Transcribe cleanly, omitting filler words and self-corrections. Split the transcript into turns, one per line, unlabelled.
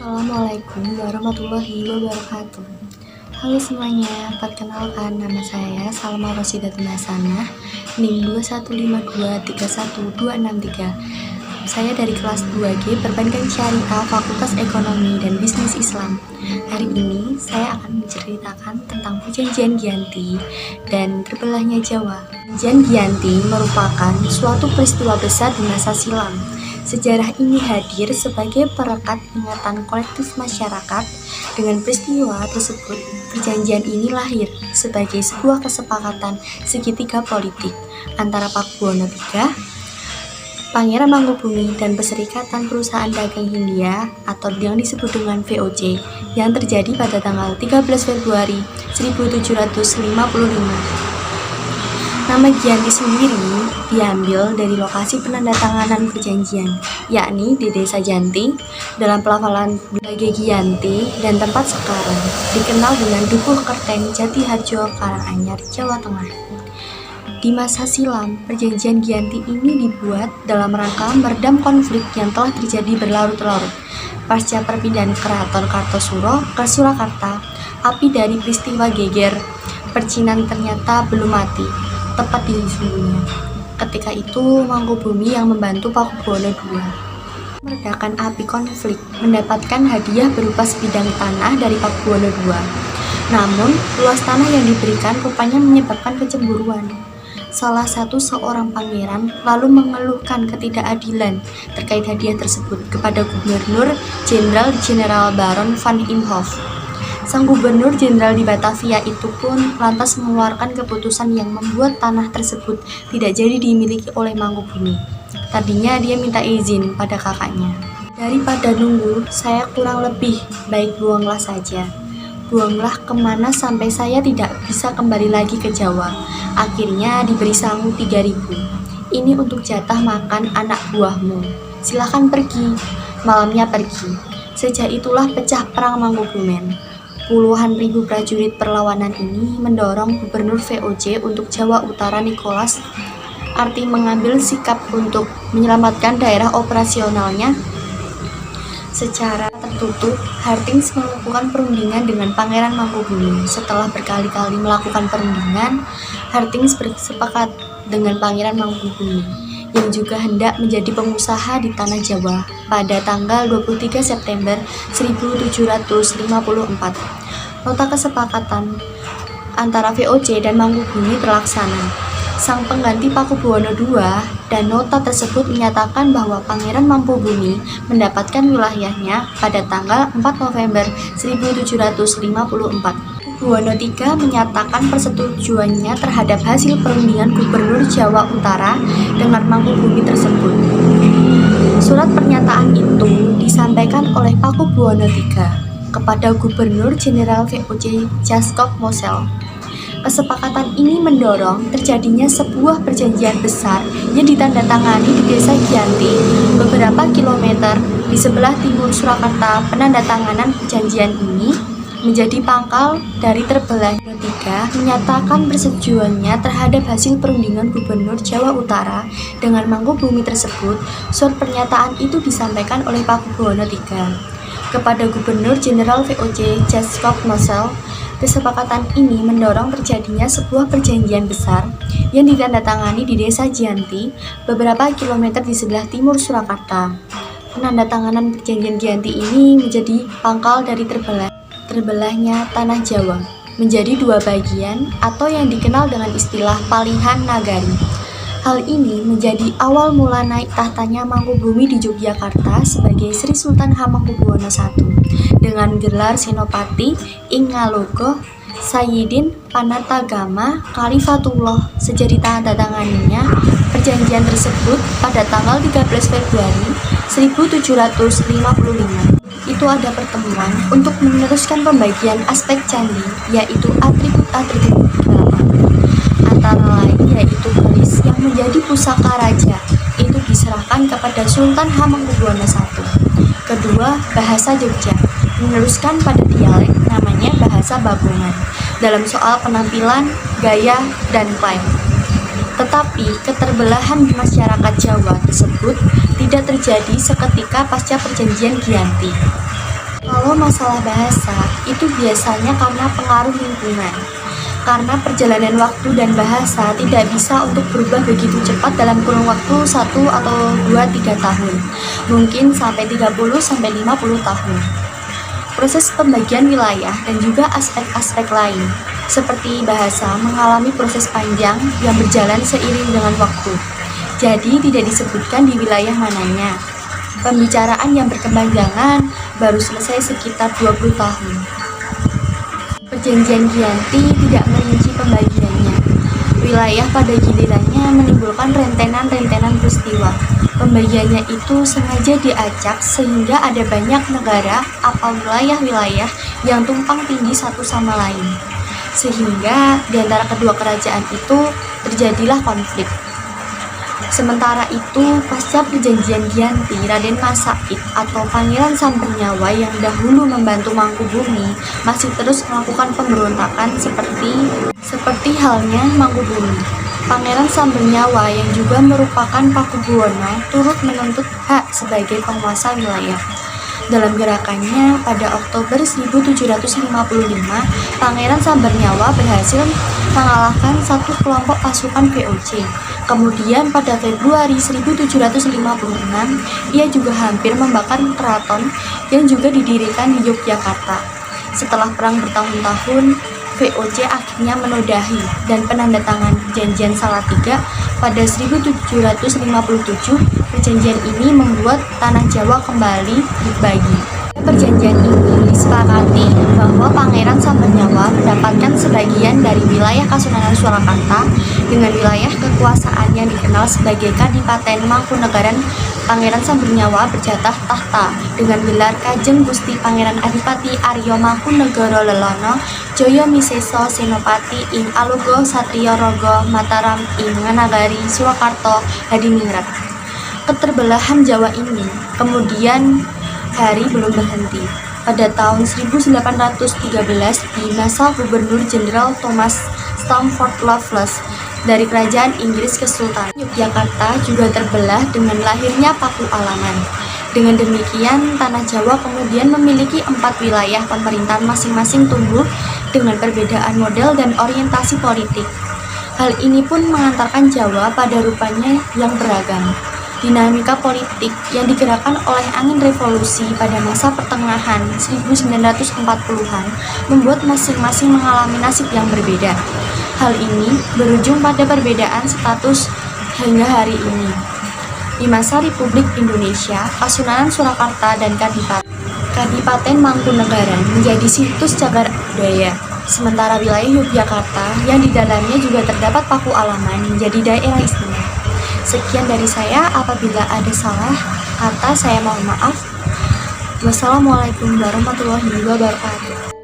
Assalamualaikum warahmatullahi wabarakatuh. Halo semuanya, perkenalkan nama saya Salma Rosidatun Hasanah, NIM 215231263. Saya dari kelas 2G Perbankan Syariah Fakultas Ekonomi dan Bisnis Islam. Hari ini saya akan menceritakan tentang Perjanjian Giyanti dan terbelahnya Jawa. Perjanjian Giyanti merupakan suatu peristiwa besar di masa silam. Sejarah ini hadir sebagai perekat ingatan kolektif masyarakat. Dengan peristiwa tersebut, perjanjian ini lahir sebagai sebuah kesepakatan segitiga politik antara Pakubuwono III, Pangeran Mangkubumi, dan Perserikatan Perusahaan Dagang Hindia atau yang disebut dengan VOC yang terjadi pada tanggal 13 Februari 1755. Nama Giyanti sendiri diambil dari lokasi penandatanganan perjanjian, yakni di Desa Janti dalam pelafalan Blage Giyanti, dan tempat sekarang dikenal dengan Dukuh Kerteng, Jatiharjo, Karanganyar, Jawa Tengah. Di masa silam, Perjanjian Giyanti ini dibuat dalam rangka meredam konflik yang telah terjadi berlarut-larut. Pasca perpindahan Keraton Kartosuro ke Surakarta, api dari peristiwa geger percinan ternyata belum mati. Tepat di sungguhnya. Ketika itu, Mangkubumi yang membantu Pakubuwono II meredakan api konflik mendapatkan hadiah berupa sebidang tanah dari Pakubuwono II. Namun, luas tanah yang diberikan rupanya menyebabkan kecemburuan. Salah satu seorang pangeran lalu mengeluhkan ketidakadilan terkait hadiah tersebut kepada Gubernur Jenderal Baron van Imhoff. Sang gubernur jenderal di Batavia itu pun lantas mengeluarkan keputusan yang membuat tanah tersebut tidak jadi dimiliki oleh Mangkubumi. Tadinya dia minta izin pada kakaknya. Daripada nunggu, saya kurang lebih baik buanglah saja. Buanglah kemana sampai saya tidak bisa kembali lagi ke Jawa. Akhirnya diberi sangu 3.000. Ini untuk jatah makan anak buahmu. Silahkan pergi. Malamnya pergi. Sejak itulah pecah perang Mangkubumen. Puluhan ribu prajurit perlawanan ini mendorong Gubernur VOC untuk Jawa Utara Nicholas Arti mengambil sikap untuk menyelamatkan daerah operasionalnya. Secara tertutup, Hartings melakukan perundingan dengan Pangeran Mangkubumi. Setelah berkali-kali melakukan perundingan, Hartings bersepakat dengan Pangeran Mangkubumi yang juga hendak menjadi pengusaha di tanah Jawa pada tanggal 23 September 1754. Nota kesepakatan antara VOC dan Mangkubumi terlaksana. Sang pengganti Pakubuwono II dan nota tersebut menyatakan bahwa Pangeran Mangkubumi mendapatkan wilayahnya pada tanggal 4 November 1754. Pakubuwono III menyatakan persetujuannya terhadap hasil perundingan Gubernur Jawa Utara dengan Mangkubumi tersebut. Surat pernyataan itu disampaikan oleh Pakubuwono III kepada Gubernur Jenderal VOC Jaskov Mosel. Kesepakatan ini mendorong terjadinya sebuah perjanjian besar yang ditandatangani di Desa Giyanti, beberapa kilometer di sebelah timur Surakarta. Penandatanganan perjanjian ini menjadi pangkal dari terbelahnya III menyatakan persetujuannya terhadap hasil perundingan Gubernur Jawa Utara dengan Mangkubumi tersebut. Surat pernyataan itu disampaikan oleh Pakubuwono III kepada Gubernur Jenderal VOC Jaskov Mosel. Kesepakatan ini mendorong terjadinya sebuah perjanjian besar yang ditandatangani di Desa Giyanti, beberapa kilometer di sebelah timur Surakarta. Penandatanganan perjanjian Giyanti ini menjadi pangkal dari terbelahnya tanah Jawa menjadi dua bagian atau yang dikenal dengan istilah Palihan Nagari. Hal ini menjadi awal mula naik tahtanya Mangkubumi di Yogyakarta sebagai Sri Sultan Hamengkubuwono I dengan gelar Senopati ing Ngalogo Sayyidin Panatagama Khalifatullah. Sejak ditandatanganinya perjanjian tersebut pada tanggal 13 Februari 1755. Itu ada pertemuan untuk meneruskan pembagian aspek candi, yaitu atribut-atribut keraton. Antara lain yaitu keris yang menjadi pusaka raja, itu diserahkan kepada Sultan Hamengkubuwono I. Kedua, bahasa Jogja, meneruskan pada dialek namanya bahasa Babongan dalam soal penampilan, gaya, dan klaim. Tetapi keterbelahan di masyarakat Jawa tersebut tidak terjadi seketika pasca perjanjian Giyanti. Kalau masalah bahasa, itu biasanya karena pengaruh lingkungan. Karena perjalanan waktu dan bahasa tidak bisa untuk berubah begitu cepat dalam kurun waktu 1 atau 2, 3 tahun. Mungkin sampai 30 sampai 50 tahun. Proses pembagian wilayah dan juga aspek-aspek lain, seperti bahasa, mengalami proses panjang yang berjalan seiring dengan waktu. Jadi tidak disebutkan di wilayah mananya. Pembicaraan yang berkepanjangan baru selesai sekitar 20 tahun. Perjanjian Giyanti tidak merinci pembagiannya. Wilayah pada gilirannya menimbulkan rentenan-rentenan peristiwa. Pembagiannya itu sengaja diacak sehingga ada banyak negara atau wilayah-wilayah yang tumpang tindih satu sama lain. Sehingga di antara kedua kerajaan itu terjadilah konflik. Sementara itu, pasca perjanjian Giyanti, Raden Mas Said atau Pangeran Sambernyawa yang dahulu membantu Mangkubumi masih terus melakukan pemberontakan seperti halnya Mangkubumi. Pangeran Sambernyawa yang juga merupakan Pakubuwono turut menuntut hak sebagai penguasa wilayah. Dalam gerakannya pada Oktober 1755, Pangeran Sambernyawa berhasil mengalahkan satu kelompok pasukan VOC. Kemudian pada Februari 1756, ia juga hampir membakar keraton yang juga didirikan di Yogyakarta. Setelah perang bertahun-tahun, VOC akhirnya menodai dan penandatangan perjanjian Salatiga pada 1757. Perjanjian ini membuat tanah Jawa kembali dibagi. Perjanjian ini disepakati bahwa Pangeran Sambernyawa mendapatkan sebagian dari wilayah Kasunanan Surakarta dengan wilayah kekuasaan yang dikenal sebagai Kadipaten Mangkunegaran. Pangeran Sambernyawa berjatah tahta dengan gelar Kajeng Gusti Pangeran Adipati Arya Mangkunegara Lelono Jaya Miseso Senopati ing Aluga Satriya Raga Mataram ing Nganagari Surakarta Hadiningrat. Keterbelahan Jawa ini kemudian hari belum berhenti. Pada tahun 1813 di masa Gubernur Jenderal Thomas Stamford Raffles dari Kerajaan Inggris Kesultanan Yogyakarta juga terbelah dengan lahirnya Paku Alaman. Dengan demikian, tanah Jawa kemudian memiliki 4 wilayah pemerintahan masing-masing tumbuh dengan perbedaan model dan orientasi politik. Hal ini pun mengantarkan Jawa pada rupanya yang beragam. Dinamika politik yang digerakkan oleh angin revolusi pada masa pertengahan 1940-an membuat masing-masing mengalami nasib yang berbeda. Hal ini berujung pada perbedaan status hingga hari ini. Di masa Republik Indonesia, Kasunanan Surakarta dan Kadipaten Mangkunegaran menjadi situs cagar budaya. Sementara wilayah Yogyakarta yang di dalamnya juga terdapat Paku Alaman menjadi daerah istimewa. Sekian dari saya, apabila ada salah kata saya mohon maaf. Wassalamualaikum warahmatullahi wabarakatuh.